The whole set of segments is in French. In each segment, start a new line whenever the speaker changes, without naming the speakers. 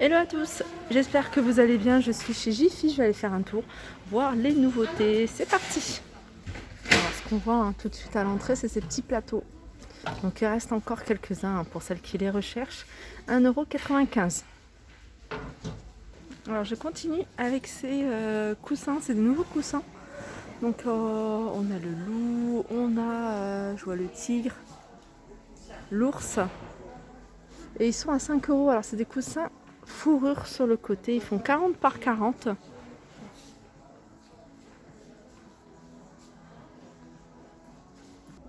Hello à tous, j'espère que vous allez bien, je suis chez Jiffy, je vais aller faire un tour, voir les nouveautés, c'est parti. Alors ce qu'on voit tout de suite à l'entrée, c'est ces petits plateaux. Donc il reste encore quelques-uns pour celles qui les recherchent, 1,95 €. Alors je continue avec ces coussins, c'est des nouveaux coussins. Donc on a le loup, on a, je vois le tigre, l'ours, et ils sont à 5 €. Alors c'est des coussins fourrure sur le côté, ils font 40 par 40.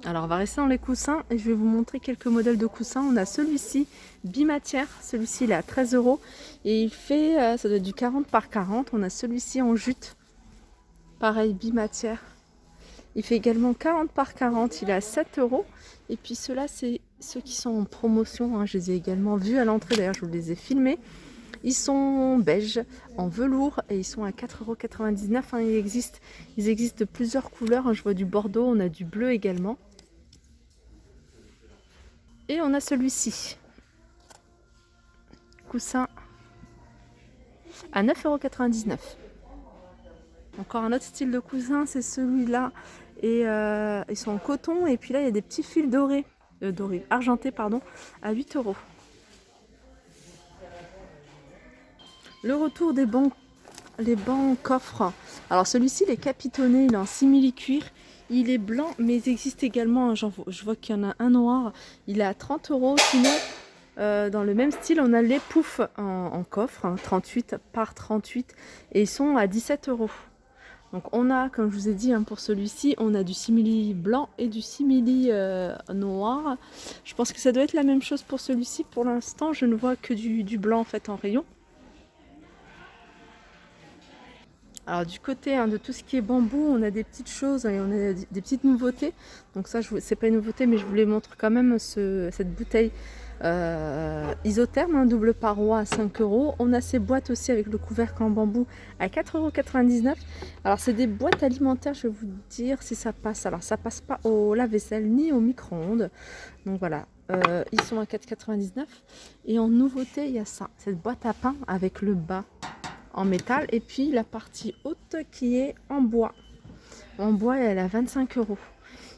Alors on va rester dans les coussins et je vais vous montrer quelques modèles de coussins. On a celui-ci bimatière, celui-ci il est à 13 € et il fait, ça doit être du 40 par 40. On a celui-ci en jute, pareil bimatière. Il fait également 40 par 40, il est à 7 € et puis ceux-là c'est ceux qui sont en promotion, je les ai également vus à l'entrée, d'ailleurs je vous les ai filmés. Ils sont beige, en velours et ils sont à 4,99 €. Ils existent de plusieurs couleurs, je vois du bordeaux, on a du bleu également. Et on a celui-ci, coussin à 9,99 €. Encore un autre style de coussin, c'est celui-là. Et ils sont en coton et puis là il y a des petits fils dorés, argentés pardon, à 8 €. Le retour des bancs, les bancs coffres. Alors celui-ci il est capitonné, il est en simili-cuir. Il est blanc, mais il existe également, je vois qu'il y en a un noir, il est à 30 €. Sinon, dans le même style, on a les poufs en coffre, 38 par 38, et ils sont à 17 €. Donc on a, comme je vous ai dit, pour celui-ci, on a du simili blanc et du simili noir. Je pense que ça doit être la même chose pour celui-ci. Pour l'instant, je ne vois que du blanc en fait en rayon. Alors du côté de tout ce qui est bambou, on a des petites choses et on a des petites nouveautés. Donc ça, c'est pas une nouveauté, mais je vous les montre quand même, cette bouteille isotherme, double paroi à 5 €. On a ces boîtes aussi avec le couvercle en bambou à 4,99 €. Alors c'est des boîtes alimentaires, je vais vous dire si ça passe. Alors ça passe pas au lave-vaisselle ni au micro-ondes. Donc voilà, ils sont à 4,99 €. Et en nouveauté, il y a ça, cette boîte à pain avec le bas en métal et puis la partie haute qui est en bois. En bois, elle est à 25 €.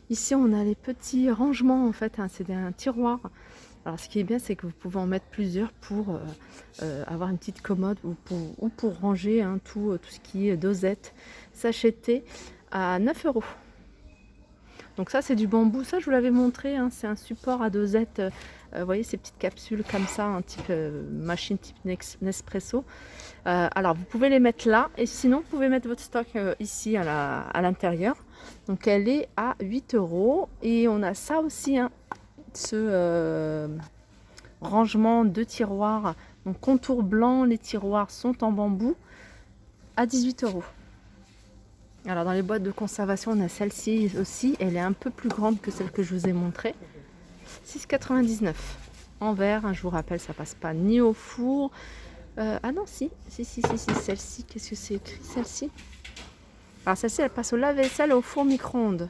Ici, on a les petits rangements en fait, c'est un tiroir. Alors ce qui est bien, c'est que vous pouvez en mettre plusieurs pour avoir une petite commode ou pour ranger tout ce qui est dosette, sachetée à 9 €. Donc ça c'est du bambou, ça je vous l'avais montré, c'est un support à dosette, vous voyez ces petites capsules comme ça, un type machine type Nespresso. Alors vous pouvez les mettre là et sinon vous pouvez mettre votre stock ici à l'intérieur. Donc elle est à 8 € et on a ça aussi, ce rangement de tiroirs, donc contour blanc, les tiroirs sont en bambou à 18 €. Alors dans les boîtes de conservation, on a celle-ci aussi, elle est un peu plus grande que celle que je vous ai montrée, 6,99 € en verre, je vous rappelle, ça passe pas ni au four. Ah non, si, celle-ci, qu'est-ce que c'est écrit celle-ci? Alors celle-ci, elle passe au lave-vaisselle et au four micro-ondes.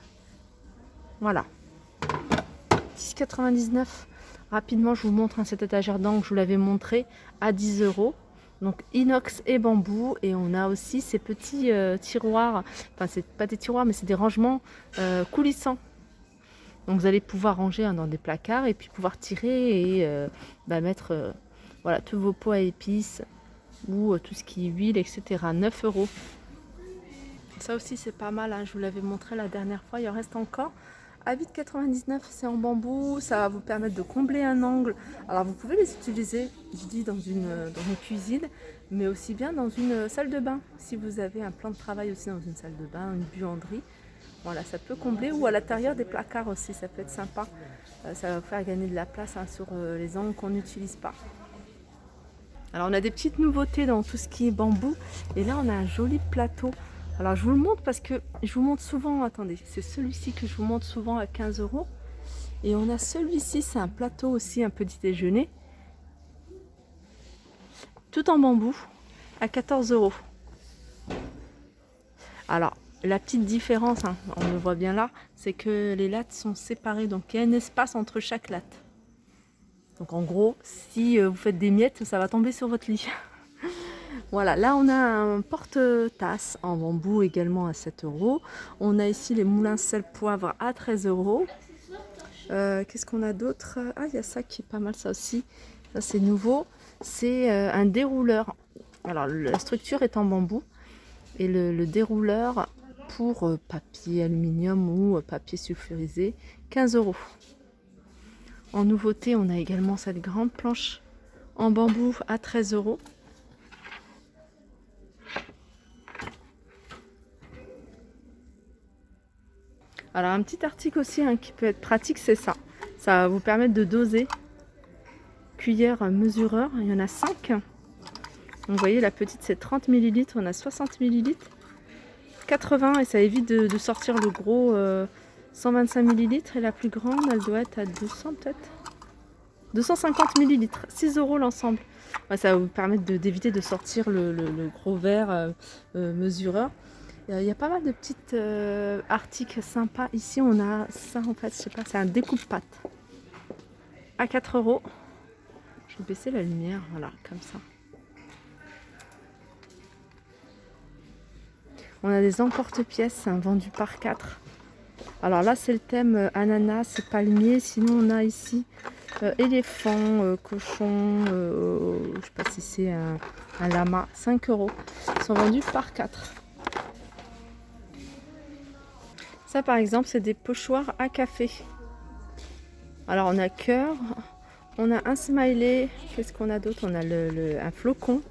Voilà, 6,99 €. Rapidement, je vous montre cette étagère d'angle, je vous l'avais montré, à 10 €. Donc inox et bambou, et on a aussi ces petits tiroirs, enfin c'est pas des tiroirs mais c'est des rangements coulissants. Donc vous allez pouvoir ranger dans des placards et puis pouvoir tirer et mettre voilà, tous vos pots à épices ou tout ce qui est huile, etc. 9 €. Ça aussi c'est pas mal, je vous l'avais montré la dernière fois, il en reste encore. À 8,99 €, c'est en bambou, ça va vous permettre de combler un angle. Alors vous pouvez les utiliser, je dis dans une cuisine, mais aussi bien dans une salle de bain. Si vous avez un plan de travail aussi dans une salle de bain, une buanderie, voilà, ça peut combler, ou à l'intérieur des placards aussi, ça peut être sympa. Ça va vous faire gagner de la place sur les angles qu'on n'utilise pas. Alors on a des petites nouveautés dans tout ce qui est bambou, et là on a un joli plateau. Alors je vous le montre parce que je vous montre souvent, attendez, c'est celui-ci que je vous montre souvent à 15 €. Et on a celui-ci, c'est un plateau aussi, un petit déjeuner, tout en bambou, à 14 €. Alors la petite différence, on le voit bien là, c'est que les lattes sont séparées, donc il y a un espace entre chaque latte. Donc en gros, si vous faites des miettes, ça va tomber sur votre lit. Voilà, là on a un porte-tasse en bambou également à 7 euros. On a ici les moulins sel poivre à 13 euros. Qu'est-ce qu'on a d'autre? Ah, il y a ça qui est pas mal, ça aussi. Ça c'est nouveau. C'est un dérouleur. Alors la structure est en bambou et le dérouleur pour papier aluminium ou papier sulfurisé, 15 euros. En nouveauté, on a également cette grande planche en bambou à 13 euros. Alors un petit article aussi qui peut être pratique, c'est ça. Ça va vous permettre de doser. Cuillère mesureur, il y en a 5. Donc, vous voyez, la petite c'est 30 ml, on a 60 ml, 80 et ça évite de sortir le gros 125 ml. Et la plus grande, elle doit être à 200 peut-être 250 ml, 6 euros l'ensemble. Ouais, ça va vous permettre d'éviter de sortir le gros verre mesureur. Il y a pas mal de petites articles sympas. Ici, on a ça en fait, je sais pas, c'est un découpe-pâte à 4 euros. Je vais baisser la lumière, voilà, comme ça. On a des emporte-pièces vendus par 4. Alors là, c'est le thème ananas et palmier. Sinon, on a ici éléphant, cochon, je sais pas si c'est un lama, 5 euros. Ils sont vendus par 4. Ça, par exemple, c'est des pochoirs à café. Alors, on a cœur, on a un smiley. Qu'est-ce qu'on a d'autre? On a un flocon.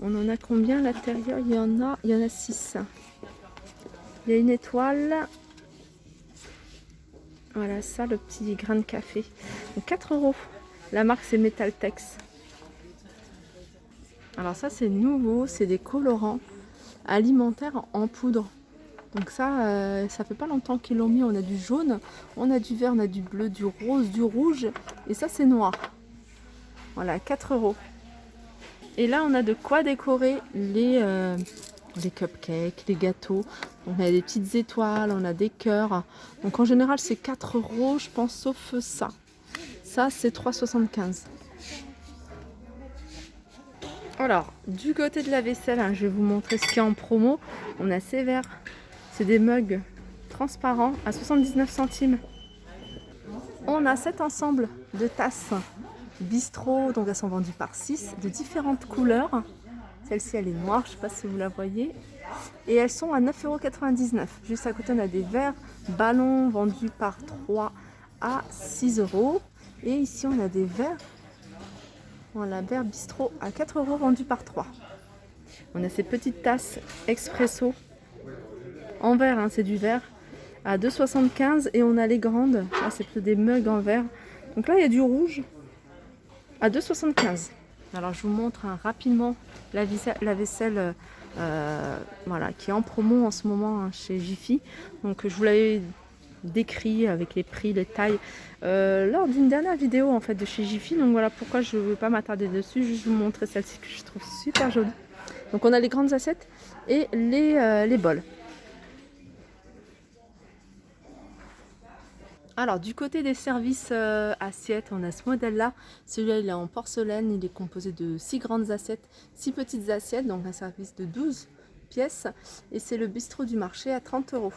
On en a combien à l'intérieur? Il y en a 6. Il y a une étoile. Voilà, ça, le petit grain de café. Donc 4 euros. La marque, c'est Metaltex. Alors ça, c'est nouveau. C'est des colorants alimentaires en poudre. Donc ça, ça fait pas longtemps qu'ils l'ont mis. On a du jaune, on a du vert, on a du bleu, du rose, du rouge. Et ça, c'est noir. Voilà, 4 euros. Et là, on a de quoi décorer les cupcakes, les gâteaux. On a des petites étoiles, on a des cœurs. Donc en général, c'est 4 euros, je pense, sauf ça. Ça, c'est 3,75. Alors, du côté de la vaisselle, je vais vous montrer ce qu'il y a en promo. On a ces verres. C'est des mugs transparents à 79 centimes. On a cet ensemble de tasses bistrot, donc elles sont vendues par 6, de différentes couleurs. Celle-ci, elle est noire, je ne sais pas si vous la voyez. Et elles sont à 9,99 €. Juste à côté, on a des verres ballons vendus par 3 à 6 euros. Et ici, on a des verres. Voilà, verre bistrot à 4 euros vendus par 3. On a ces petites tasses expresso en verre, c'est du verre, à 2,75 €. Et on a les grandes, là c'est plutôt des mugs en verre. Donc là, il y a du rouge à 2,75 €. Alors je vous montre rapidement la vaisselle voilà, qui est en promo en ce moment chez Jiffy. Donc je vous l'avais décrit avec les prix, les tailles lors d'une dernière vidéo en fait de chez Jiffy. Donc voilà pourquoi je ne veux pas m'attarder dessus, juste vous montrer celle-ci que je trouve super jolie. Donc on a les grandes assiettes et les bols. Alors du côté des services assiettes, on a ce modèle-là. Celui-là, il est en porcelaine, il est composé de 6 grandes assiettes, 6 petites assiettes, donc un service de 12 pièces. Et c'est le bistrot du marché à 30 euros.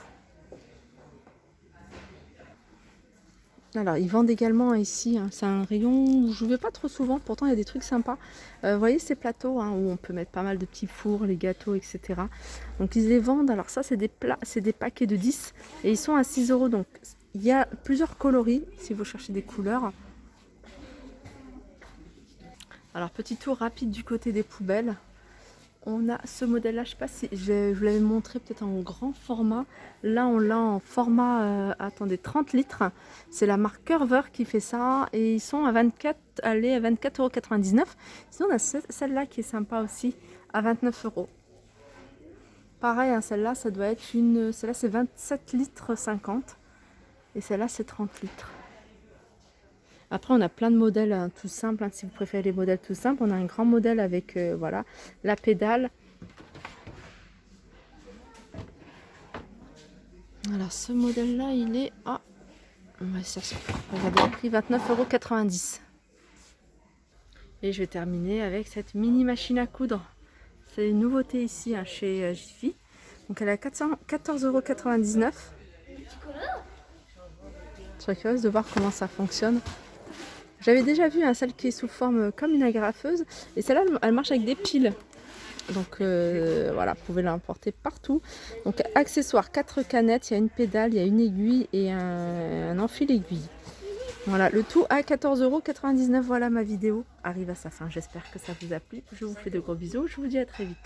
Alors ils vendent également ici, c'est un rayon où je ne vais pas trop souvent, pourtant il y a des trucs sympas. Vous voyez ces plateaux où on peut mettre pas mal de petits fours, les gâteaux, etc. Donc ils les vendent, alors ça c'est des plats, c'est des paquets de 10 et ils sont à 6 euros. Donc il y a plusieurs coloris si vous cherchez des couleurs. Alors petit tour rapide du côté des poubelles. On a ce modèle-là, je ne sais pas si je vous l'avais montré peut-être en grand format. Là, on l'a en format, attendez, 30 litres. C'est la marque Curver qui fait ça et ils sont à 24,99 €. Sinon, on a celle-là qui est sympa aussi, à 29 €. Pareil, celle-là, ça doit être celle-là, c'est 27 litres 50 et celle-là, c'est 30 litres. Après, on a plein de modèles tout simples. Si vous préférez les modèles tout simples, on a un grand modèle avec voilà, la pédale. Alors, ce modèle-là, il est à... On va chercher. Regardez le prix, 29,90 €. Et je vais terminer avec cette mini machine à coudre. C'est une nouveauté ici hein, chez Jiffy. Donc elle est à 14,99 €. Je serais curieuse de voir comment ça fonctionne. J'avais déjà vu celle qui est sous forme comme une agrafeuse. Et celle-là, elle marche avec des piles. Donc voilà, vous pouvez l'emporter partout. Donc accessoires, 4 canettes, il y a une pédale, il y a une aiguille et un enfile-aiguille. Voilà, le tout à 14,99 €. Voilà, ma vidéo arrive à sa fin. J'espère que ça vous a plu. Je vous fais de gros bisous. Je vous dis à très vite.